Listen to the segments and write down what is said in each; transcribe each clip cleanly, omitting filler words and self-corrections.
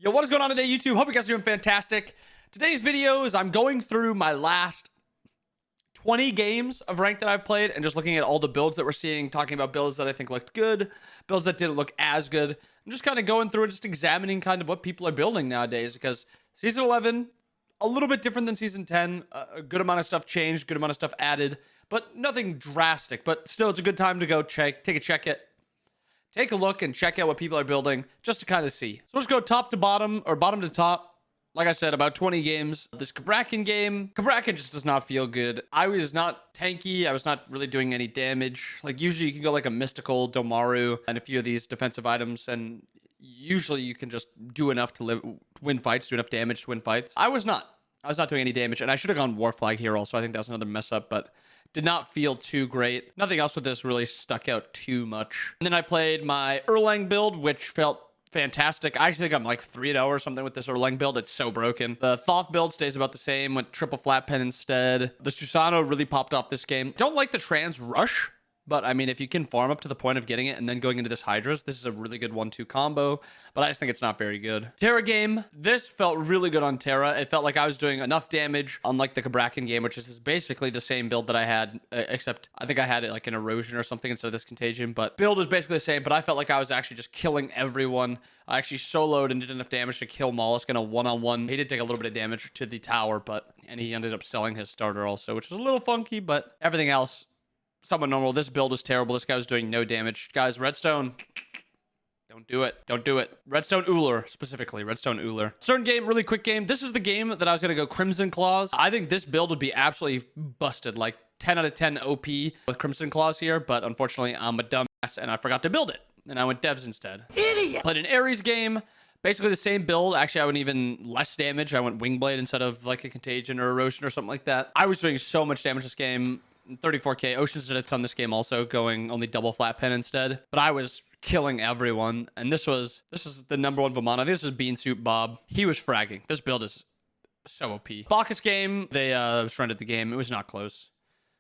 Yo, what is going on today, YouTube? Hope you guys are doing fantastic. Today's video is I'm going through my last 20 games of ranked that I've played and just looking at all the builds that we're seeing, talking about builds that I think looked good, builds that didn't look as good. I'm just kind of going through and just examining kind of what people are building nowadays, because Season 11, a little bit different than Season 10. A good amount of stuff changed, good amount of stuff added, but nothing drastic. But still, it's a good time to go take a look and check out what people are building just to kind of see. So let's go top to bottom, or bottom to top. Like I said, about 20 games. This Kabrakan game, Kabrakan just does not feel good. I was not tanky. I was not really doing any damage. Like, usually you can go like a Mystical, Domaru, and a few of these defensive items, and usually you can just do enough to win fights, do enough damage to win fights. I was not doing any damage, and I should have gone War Flag here also. I think that was another mess up, but did not feel too great. Nothing else with this really stuck out too much. And then I played my Erlang build, which felt fantastic. I actually think I'm like 3-0 or something with this Erlang build. It's so broken. The Thoth build stays about the same, went triple flat pen instead. The Susano really popped off this game. Don't like the trans rush, but I mean, if you can farm up to the point of getting it and then going into this Hydras, this is a really good 1-2 combo, but I just think it's not very good. Terra game, this felt really good on Terra. It felt like I was doing enough damage, unlike the Kabrakan game, which is basically the same build that I had, except I think I had it like an erosion or something instead of this contagion, but build was basically the same, but I felt like I was actually just killing everyone. I actually soloed and did enough damage to kill Mollusk in a one-on-one. He did take a little bit of damage to the tower, and he ended up selling his starter also, which is a little funky, but everything else somewhat normal. This build was terrible. This guy was doing no damage. Guys, Redstone, don't do it. Don't do it. Redstone Uller, specifically. Redstone Uller. Certain game, really quick game. This is the game that I was going to go Crimson Claws. I think this build would be absolutely busted. Like 10 out of 10 OP with Crimson Claws here, but unfortunately, I'm a dumbass and I forgot to build it. And I went Devs instead. Idiot! Played an Ares game. Basically the same build. Actually, I went even less damage. I went Wingblade instead of like a Contagion or Erosion or something like that. I was doing so much damage this game. 34k. Oceans did a ton this game also, going only double flat pen instead. But I was killing everyone. And this is the number one Vamana. This is Bean Soup Bob. He was fragging. This build is so OP. Bacchus game, they surrendered the game. It was not close.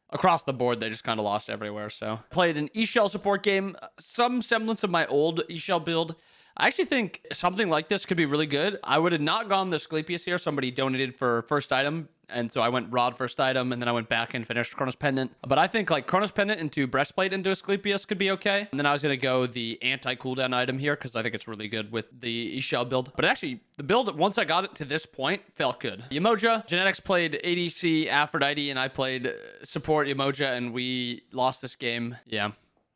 Across the board, they just kind of lost everywhere. So played an E-Shell support game. Some semblance of my old E-Shell build. I actually think something like this could be really good. I would have not gone the Asclepius here. Somebody donated for first item, and so I went Rod first item, and then I went back and finished Chronos Pendant. But I think like Chronos Pendant into Breastplate into Asclepius could be okay. And then I was going to go the anti-cooldown item here because I think it's really good with the E-Shell build. But actually, the build, once I got it to this point, felt good. Yemoja, Genetics played ADC Aphrodite, and I played support Yemoja, and we lost this game. Yeah,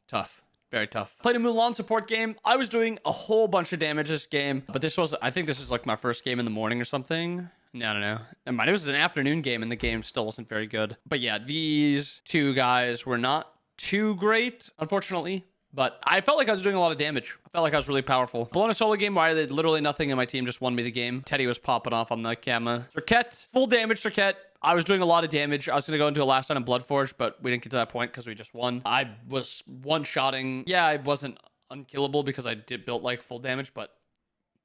tough. Very tough. Played a Mulan support game. I was doing a whole bunch of damage this game, but I think this was like my first game in the morning or something. No. Never mind. It was an afternoon game and the game still wasn't very good. But yeah, these two guys were not too great, unfortunately. But I felt like I was doing a lot of damage. I felt like I was really powerful. Bologna solo game where I did literally nothing and my team just won me the game. Teddy was popping off on the camera. Cirquette, full damage Cirquette. I was doing a lot of damage. I was going to go into a last night on Bloodforge, but we didn't get to that point because we just won. I was one-shotting. Yeah, I wasn't unkillable because I did build like full damage, but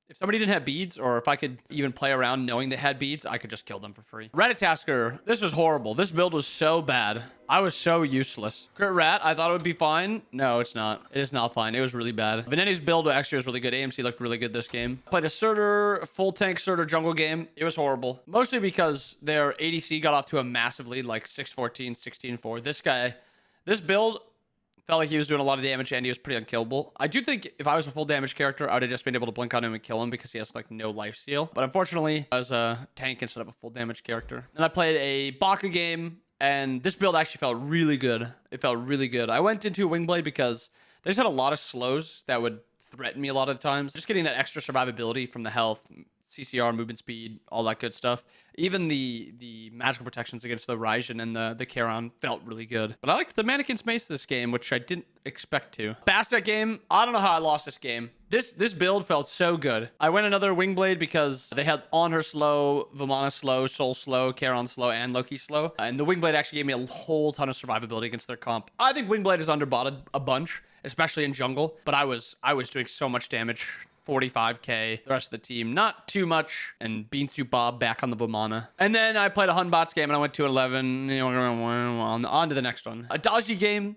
if somebody didn't have beads, or if I could even play around knowing they had beads, I could just kill them for free. Ratatasker, this was horrible. This build was so bad. I was so useless. Crit Rat, I thought it would be fine. No, it's not. It is not fine. It was really bad. Veneni's build actually was really good. AMC looked really good this game. Played a Surtur, full tank Surtur jungle game. It was horrible. Mostly because their ADC got off to a massive lead, like 6-14, 16-4. This build felt like he was doing a lot of damage and he was pretty unkillable. I do think if I was a full damage character, I would have just been able to blink on him and kill him because he has like no lifesteal. But unfortunately, I was a tank instead of a full damage character. And I played a Baka game, and this build actually felt really good. It felt really good. I went into Wingblade because they just had a lot of slows that would threaten me a lot of the times. Just getting that extra survivability from the health, CCR, movement speed, all that good stuff. Even the magical protections against the Raijin and the Charon felt really good. But I liked the Mannequin's Mace this game, which I didn't expect to. Bastet game, I don't know how I lost this game. This build felt so good. I went another Wingblade because they had On Her slow, Vamana slow, Soul slow, Charon slow, and Loki slow. And the Wingblade actually gave me a whole ton of survivability against their comp. I think Wingblade is underbotted a bunch, especially in jungle. But I was doing so much damage. 45k. The rest of the team, not too much. And Bean Soup Bob back on the Vamana. And then I played a Hunbots game and I went 2-11. On to the next one. A Dodgy game.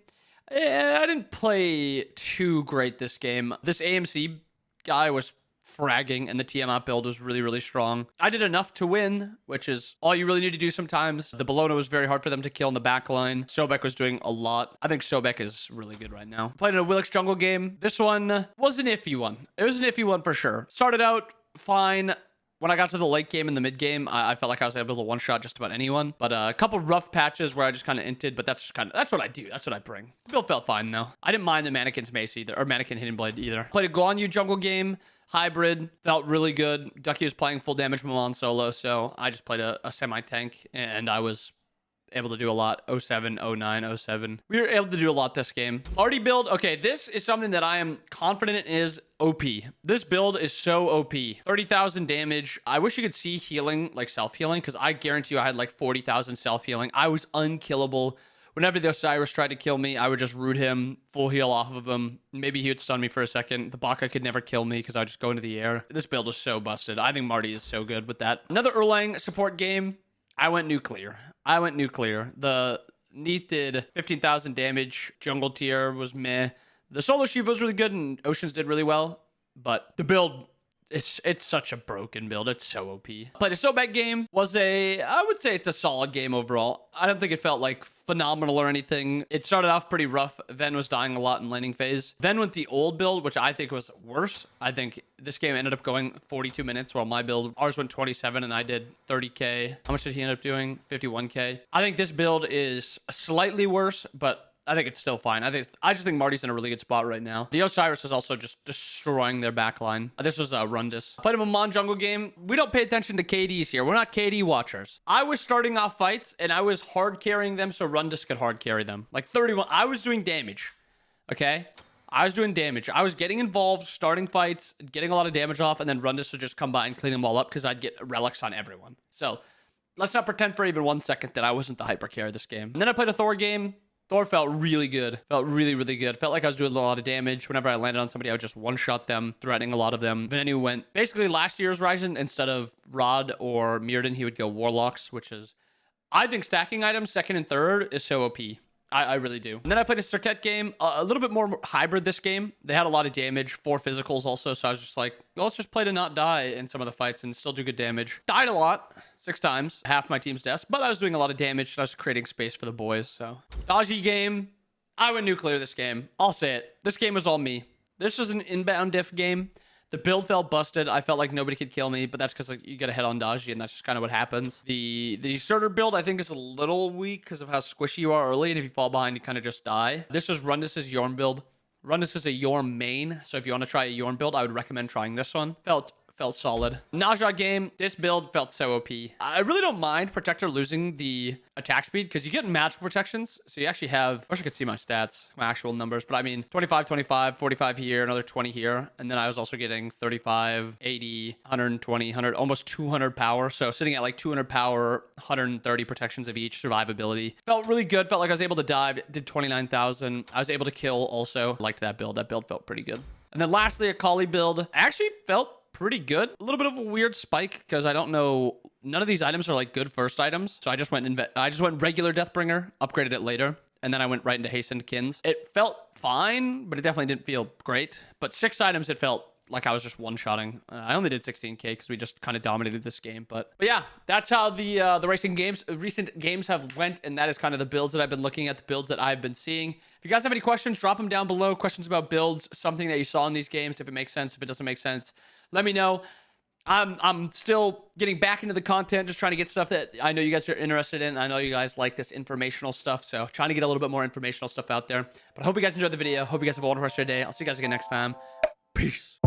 I didn't play too great this game. This AMC guy was fragging, and the Tiamat build was really, really strong. I did enough to win, which is all you really need to do sometimes. The Bologna was very hard for them to kill in the back line. Sobek was doing a lot. I think Sobek is really good right now. Played in a Willix jungle game. This one was an iffy one. It was an iffy one for sure. Started out fine. When I got to the late game and the mid game, I felt like I was able to one-shot just about anyone. But a couple rough patches where I just kind of inted, but that's what I do. That's what I bring. Build felt fine though. I didn't mind the Mannequin's Mace either, or Mannequin Hidden Blade either. Played a Guan Yu jungle game. Hybrid, felt really good. Ducky was playing full damage Mammon solo, so I just played a semi-tank, and I was able to do a lot. 07, 09, 07. We were able to do a lot this game. Artie build. Okay, this is something that I am confident is OP. This build is so OP. 30,000 damage. I wish you could see healing, like self-healing, because I guarantee you I had like 40,000 self-healing. I was unkillable. Whenever the Osiris tried to kill me, I would just root him, full heal off of him. Maybe he would stun me for a second. The Baka could never kill me because I would just go into the air. This build is so busted. I think Marty is so good with that. Another Erlang support game. I went nuclear. The Neath did 15,000 damage. Jungle tier was meh. The solo Shiva was really good and Oceans did really well. But the build, it's such a broken build. It's so OP. Played a Sobek game. I would say it's a solid game overall. I don't think it felt like phenomenal or anything. It started off pretty rough. Ven was dying a lot in laning phase. Ven went the old build, which I think was worse. I think this game ended up going 42 minutes while ours went 27 and I did 30k. How much did he end up doing? 51k. I think this build is slightly worse, but I think it's still fine. I just think Marty's in a really good spot right now. The Osiris is also just destroying their backline. This was Rundus. Played a Mammon jungle game. We don't pay attention to KDs here. We're not KD watchers. I was starting off fights and I was hard carrying them so Rundus could hard carry them. Like 31. I was doing damage. Okay? I was doing damage. I was getting involved, starting fights, getting a lot of damage off, and then Rundus would just come by and clean them all up because I'd get relics on everyone. So let's not pretend for even 1 second that I wasn't the hyper carry this game. And then I played a Thor game. Thor felt really good. Felt really, really good. Felt like I was doing a lot of damage. Whenever I landed on somebody, I would just one-shot them, threatening a lot of them. Venu went basically last year's Ryzen. Instead of Rod or Mirrodin, he would go Warlocks, which is, I think stacking items second and third is so OP. I really do. And then I played a Circuit game, a little bit more hybrid this game. They had a lot of damage, 4 physicals also. So I was just like, well, let's just play to not die in some of the fights and still do good damage. Died a lot. 6 times, half my team's deaths, but I was doing a lot of damage. I was creating space for the boys, so. Dodgy game. I went nuclear this game. I'll say it. This game was all me. This was an inbound diff game. The build felt busted. I felt like nobody could kill me, but that's because like, you get a head on Dodgy, and that's just kind of what happens. The starter build, I think, is a little weak because of how squishy you are early, and if you fall behind, you kind of just die. This was Rundus's Yorm build. Rundus is a Yorm main, so if you want to try a Yorm build, I would recommend trying this one. Felt solid. Naja game, this build felt so OP. I really don't mind Protector losing the attack speed because you get match protections. So you actually have, I wish I could see my stats, my actual numbers, but I mean 25, 25, 45 here, another 20 here. And then I was also getting 35, 80, 120, 100, almost 200 power. So sitting at like 200 power, 130 protections of each survivability. Felt really good. Felt like I was able to dive, did 29,000. I was able to kill also. Liked that build. That build felt pretty good. And then lastly, a Kali build. I actually felt pretty good. A little bit of a weird spike because I don't know. None of these items are like good first items. So I just went regular Deathbringer, upgraded it later, and then I went right into Hastened Kins. It felt fine, but it definitely didn't feel great. But 6 items, it felt like I was just one-shotting. I only did 16k because we just kind of dominated this game. But yeah, that's how the recent games have went, and that is kind of the builds that I've been looking at, the builds that I've been seeing. If you guys have any questions, drop them down below. Questions about builds, something that you saw in these games, if it makes sense, if it doesn't make sense, let me know. I'm still getting back into the content, just trying to get stuff that I know you guys are interested in. I know you guys like this informational stuff, so trying to get a little bit more informational stuff out there. But I hope you guys enjoyed the video. Hope you guys have a wonderful rest of your day. I'll see you guys again next time. Peace.